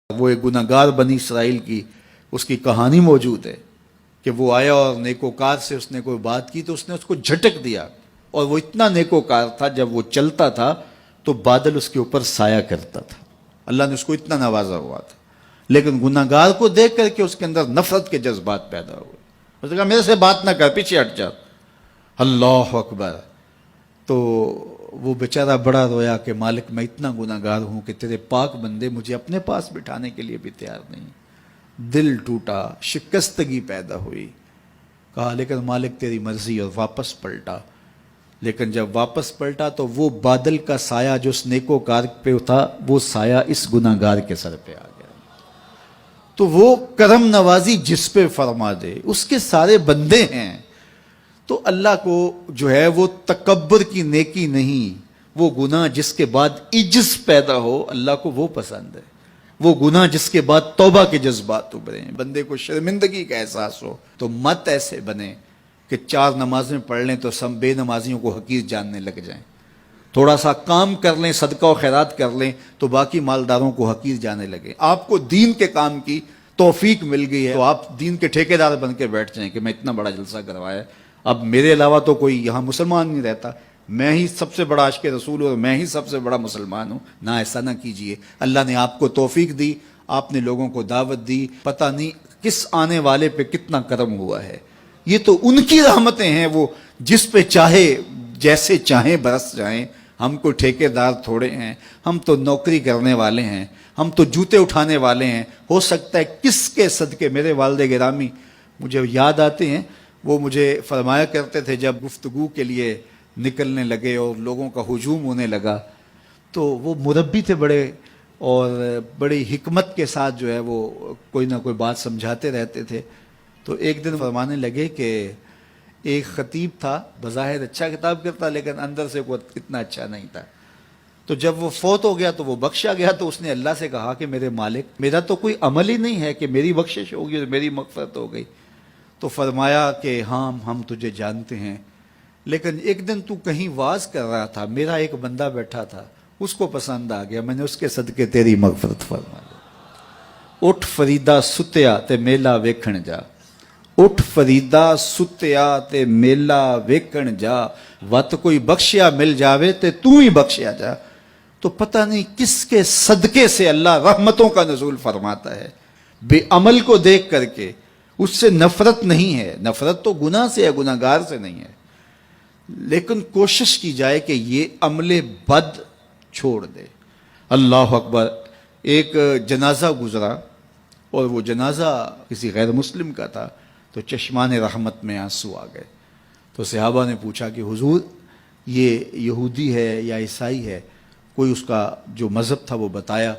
وہ ایک گناہگار بنی اسرائیل کی اس کی کہانی موجود ہے کہ وہ آیا اور نیکوکار سے اس نے کوئی بات کی تو اس نے اس کو جھٹک دیا، اور وہ اتنا نیکوکار تھا جب وہ چلتا تھا تو بادل اس کے اوپر سایہ کرتا تھا۔ اللہ نے اس کو اتنا نوازا ہوا تھا، لیکن گناہگار کو دیکھ کر کے اس کے اندر نفرت کے جذبات پیدا ہوئے۔ اس نے کہا میرے سے بات نہ کر، پیچھے ہٹ جا۔ اللہ اکبر۔ تو وہ بیچارہ بڑا رویا کہ مالک میں اتنا گناہگار ہوں کہ تیرے پاک بندے مجھے اپنے پاس بٹھانے کے لیے بھی تیار نہیں۔ دل ٹوٹا، شکستگی پیدا ہوئی۔ کہا لیکن مالک تیری مرضی، اور واپس پلٹا۔ لیکن جب واپس پلٹا تو وہ بادل کا سایہ جو اس نیکوکار پہ تھا وہ سایہ اس گناہگار کے سر پہ آ گیا۔ تو وہ کرم نوازی جس پہ فرما دے، اس کے سارے بندے ہیں۔ تو اللہ کو جو ہے وہ تکبر کی نیکی نہیں، وہ گناہ جس کے بعد عجز پیدا ہو اللہ کو وہ پسند ہے، وہ گناہ جس کے بعد توبہ کے جذبات ابھریں، بندے کو شرمندگی کا احساس ہو۔ تو مت ایسے بنے کہ 4 نمازیں پڑھ لیں تو سب بے نمازیوں کو حقیر جاننے لگ جائیں، تھوڑا سا کام کر لیں، صدقہ و خیرات کر لیں تو باقی مالداروں کو حقیر جانے لگے۔ آپ کو دین کے کام کی توفیق مل گئی ہے تو آپ دین کے ٹھیکیدار بن کے بیٹھ جائیں کہ میں اتنا بڑا جلسہ کروایا، اب میرے علاوہ تو کوئی یہاں مسلمان نہیں رہتا، میں ہی سب سے بڑا عاشق رسول ہوں اور میں ہی سب سے بڑا مسلمان ہوں۔ نہ، ایسا نہ کیجئے۔ اللہ نے آپ کو توفیق دی، آپ نے لوگوں کو دعوت دی، پتہ نہیں کس آنے والے پہ کتنا کرم ہوا ہے۔ یہ تو ان کی رحمتیں ہیں، وہ جس پہ چاہے جیسے چاہیں برس جائیں۔ ہم کو ٹھیکیدار تھوڑے ہیں، ہم تو نوکری کرنے والے ہیں، ہم تو جوتے اٹھانے والے ہیں۔ ہو سکتا ہے کس کے صدقے میرے والد گرامی مجھے یاد آتے ہیں، وہ مجھے فرمایا کرتے تھے جب گفتگو کے لیے نکلنے لگے اور لوگوں کا ہجوم ہونے لگا تو وہ مربی تھے بڑے، اور بڑی حکمت کے ساتھ جو ہے وہ کوئی نہ کوئی بات سمجھاتے رہتے تھے۔ تو ایک دن فرمانے لگے کہ ایک خطیب تھا، بظاہر اچھا خطاب کرتا لیکن اندر سے کوئی اتنا اچھا نہیں تھا۔ تو جب وہ فوت ہو گیا تو وہ بخشا گیا، تو اس نے اللہ سے کہا کہ میرے مالک میرا تو کوئی عمل ہی نہیں ہے کہ میری بخشش ہوگی اور میری مغفرت ہو گئی۔ تو فرمایا کہ ہاں ہم تجھے جانتے ہیں، لیکن ایک دن تو کہیں واز کر رہا تھا، میرا ایک بندہ بیٹھا تھا، اس کو پسند آ گیا، میں نے اس کے صدقے تیری مغفرت فرما دی۔ اٹھ فریدا ستیا تے میلا ویکھن جا، اٹھ فریدا ستیا تے میلا ویکھن جا، وت کوئی بخشیا مل جاوے تے تو ہی بخشیا جا۔ تو پتہ نہیں کس کے صدقے سے اللہ رحمتوں کا نزول فرماتا ہے۔ بے عمل کو دیکھ کر کے اس سے نفرت نہیں ہے، نفرت تو گناہ سے ہے، گناہگار سے نہیں ہے، لیکن کوشش کی جائے کہ یہ عمل بد چھوڑ دے۔ اللہ اکبر۔ ایک جنازہ گزرا اور وہ جنازہ کسی غیر مسلم کا تھا، تو چشمان رحمت میں آنسو آ گئے۔ تو صحابہ نے پوچھا کہ حضور یہ یہودی ہے یا عیسائی ہے؟ کوئی اس کا جو مذہب تھا وہ بتایا۔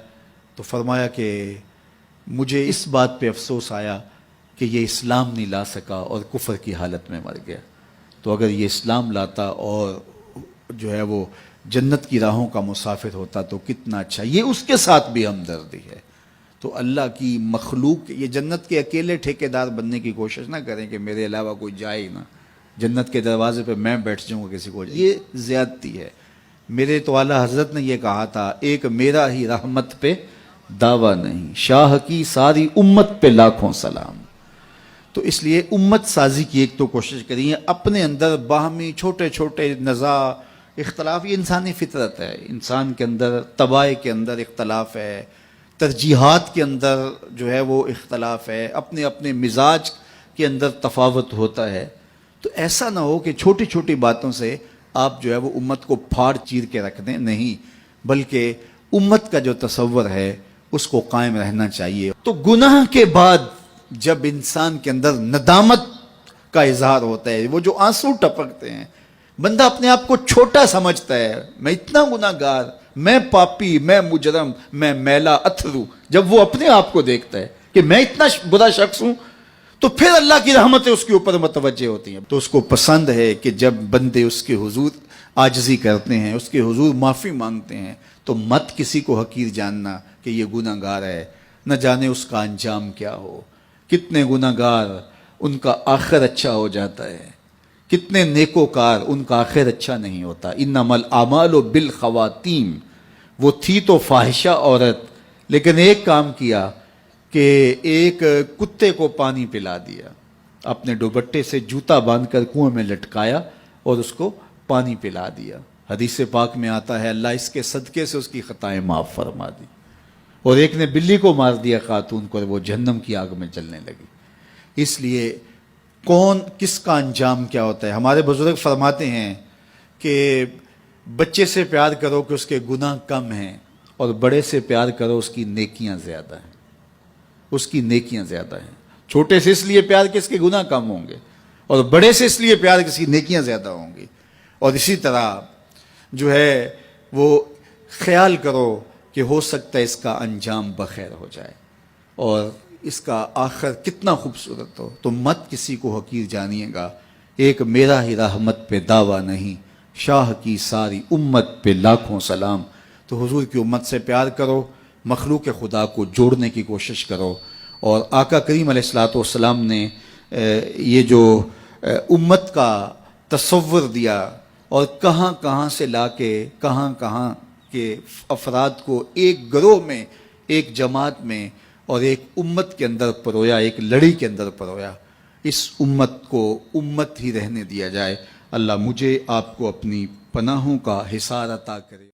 تو فرمایا کہ مجھے اس بات پہ افسوس آیا کہ یہ اسلام نہیں لا سکا اور کفر کی حالت میں مر گیا، تو اگر یہ اسلام لاتا اور جو ہے وہ جنت کی راہوں کا مسافر ہوتا تو کتنا اچھا۔ یہ اس کے ساتھ بھی ہمدردی ہے۔ تو اللہ کی مخلوق، یہ جنت کے اکیلے ٹھیکیدار بننے کی کوشش نہ کریں کہ میرے علاوہ کوئی جائے ہی نہ، جنت کے دروازے پہ میں بیٹھ جاؤں گا کسی کو، یہ زیادتی ہے۔ میرے تو اعلیٰ حضرت نے یہ کہا تھا، ایک میرا ہی رحمت پہ دعویٰ نہیں، شاہ کی ساری امت پہ لاکھوں سلام۔ تو اس لیے امت سازی کی ایک تو کوشش کریے، اپنے اندر باہمی چھوٹے چھوٹے نزاع اختلاف، یہ انسانی فطرت ہے، انسان کے اندر طباع کے اندر اختلاف ہے، ترجیحات کے اندر جو ہے وہ اختلاف ہے، اپنے اپنے مزاج کے اندر تفاوت ہوتا ہے۔ تو ایسا نہ ہو کہ چھوٹی چھوٹی باتوں سے آپ جو ہے وہ امت کو پھاڑ چیر کے رکھ دیں، نہیں، بلکہ امت کا جو تصور ہے اس کو قائم رہنا چاہیے۔ تو گناہ کے بعد جب انسان کے اندر ندامت کا اظہار ہوتا ہے، وہ جو آنسو ٹپکتے ہیں، بندہ اپنے آپ کو چھوٹا سمجھتا ہے، میں اتنا گناہگار، میں پاپی، میں مجرم، میں میلا اتھرو، جب وہ اپنے آپ کو دیکھتا ہے کہ میں اتنا برا شخص ہوں، تو پھر اللہ کی رحمتیں اس کے اوپر متوجہ ہوتی ہیں۔ تو اس کو پسند ہے کہ جب بندے اس کے حضور عاجزی کرتے ہیں، اس کے حضور معافی مانگتے ہیں، تو مت کسی کو حقیر جاننا کہ یہ گناہگار ہے، نہ جانے اس کا انجام کیا ہو۔ کتنے گناہگار ان کا آخر اچھا ہو جاتا ہے، کتنے نیکوکار ان کا آخر اچھا نہیں ہوتا۔ انما الاعمال بالخواتیم، وہ تھی تو فاحشہ عورت لیکن ایک کام کیا کہ ایک کتے کو پانی پلا دیا، اپنے دوپٹے سے جوتا باندھ کر کنویں میں لٹکایا اور اس کو پانی پلا دیا۔ حدیث پاک میں آتا ہے اللہ اس کے صدقے سے اس کی خطائیں معاف فرما دی۔ اور ایک نے بلی کو مار دیا خاتون کو، اور وہ جہنم کی آگ میں جلنے لگی۔ اس لیے کون کس کا انجام کیا ہوتا ہے؟ ہمارے بزرگ فرماتے ہیں کہ بچے سے پیار کرو کہ اس کے گناہ کم ہیں، اور بڑے سے پیار کرو اس کی نیکیاں زیادہ ہیں، اس کی نیکیاں زیادہ ہیں۔ چھوٹے سے اس لیے پیار کہ اس کے گناہ کم ہوں گے، اور بڑے سے اس لیے پیار کہ اس کی نیکیاں زیادہ ہوں گی۔ اور اسی طرح جو ہے وہ خیال کرو کہ ہو سکتا ہے اس کا انجام بخیر ہو جائے اور اس کا آخر کتنا خوبصورت ہو، تو مت کسی کو حقیر جانیے گا۔ ایک میرا ہی رحمت پہ دعویٰ نہیں، شاہ کی ساری امت پہ لاکھوں سلام۔ تو حضور کی امت سے پیار کرو، مخلوق خدا کو جوڑنے کی کوشش کرو۔ اور آقا کریم علیہ الصلوۃ والسلام نے یہ جو امت کا تصور دیا اور کہاں کہاں سے لا کے کہاں کہاں کے افراد کو ایک گروہ میں، ایک جماعت میں اور ایک امت کے اندر پرویا، ایک لڑی کے اندر پرویا، اس امت کو امت ہی رہنے دیا جائے۔ اللہ مجھے آپ کو اپنی پناہوں کا حصار عطا کرے۔